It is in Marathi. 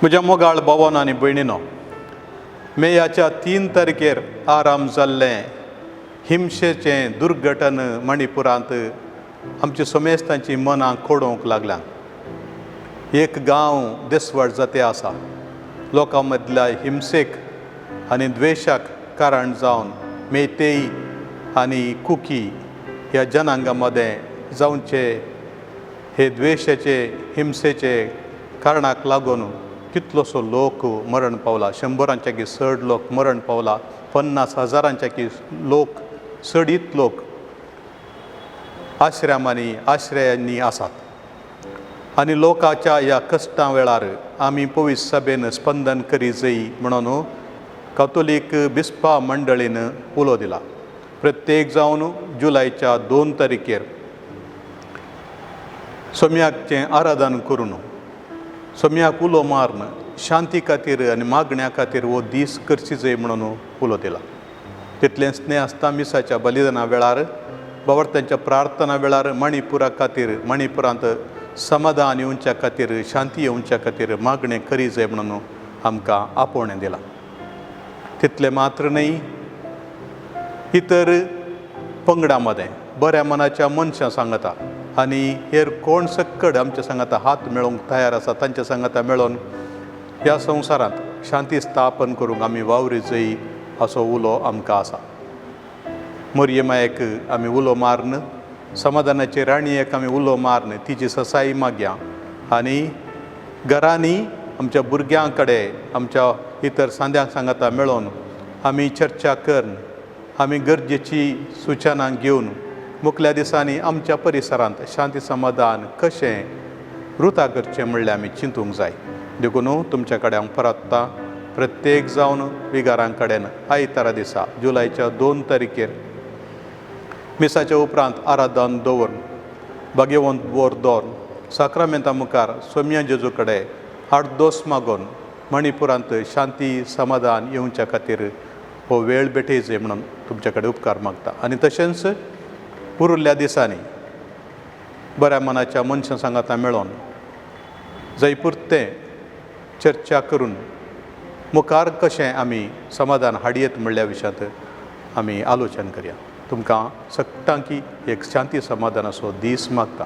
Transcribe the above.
म्हज्या मोगाळ भावांनो आनी भयणींनो, मेयाच्या 3 तारखेर आराम जाल्लें हिंसेचें दुर्घटन मणिपुरांत आमच्या समेस्तांची मनां खोडोवंक लागल्यां. एक गांव देसवड जाते आसा. लोकां मदल्या हिंसेक आनी द्वेशाक कारण जावन मेतेई आनी कुकी ह्या जनांगा मदें जावचे हे द्वेशाचे हिंसेचे कारणाक लागून कितलोसो लोक मरण पावला. 100रांच्याकी चड लोक मरण पावला. 50,000च्याकी लोक चडीत लोक आश्रयांनी आसात. आनी लोकांच्या ह्या कश्टां वेळार आमी पवित्र सभेन स्पंदन करी जायी म्हणून कॅथोलीक बिस्पा मंडळीन उलो दिला. प्रत्येक जावन जुलयाच्या 2 तारखेर सोम्याचें आराधन करून सोम्याक उलो मारून शांती खातीर आनी मागण्या खातीर हो दीस करची जाय म्हणून उलो दिला. तितलेंच न्ही आसता मिसाच्या बलिदाना वेळार बावर्तांच्या प्रार्थना वेळार मणिपुरा खातीर मणिपुरांत समाधान येवच्या खातीर शांती येवच्या खातीर मागणें करी जाय म्हणून आमकां आपोवणें दिलां. तितलें मात्र न्ही, इतर पंगडां मदें बऱ्या मनाच्या मनशां सांगता आनी हेर कोण सक्कड आमच्या सांगाता हात मेळोवंक तयार आसा तांच्या सांगाता मेळोन ह्या संवसारांत शांती स्थापन करूंक आमी वावरी जायी असो उलो आमकां आसा. मोरयेमायेक आमी उलो मारन, समाधानाचे राणयेक आमी उलो मारन तिची ससाई मागया आनी घरांनी आमच्या भुरग्यां कडेन आमच्या इतर सांद्यांक सांगाता मेळोन आमी चर्चा करन आमी गरजेची सुचना घेवन मुखल्या दिसांनी आमच्या परिसरांत शांती समाधान कशें वृता करचें म्हणल्यार आमी चिंतूंक जाय. देखून तुमच्या कडेन हांव परतता. प्रत्येक जावन विगारां कडेन आयतारा दिसा जुलयाच्या 2 तारखेर मिसाच्या उपरांत आराधन दवरून भाग्यवंत वर दवरून साक्रामेंता मुखार सोम्या जेजू कडेन आर्दोस मागून मणिपुरांत शांती समाधान येवच्या खातीर हो वेळ भेटय जाय म्हणून तुमच्या कडेन उपकार मागता. आनी तशेंच उरिल्ल्या दिसांनी बऱ्या मनाच्या मनशां सांगाता मेळोन जयपुरतें चर्चा करून मुखार कशें आमी समाधान हाडयेत म्हणल्या विशयांत आमी आलोचन करया. तुमकां सगळ्यांकी एक शांती समाधानाचो दीस मागता.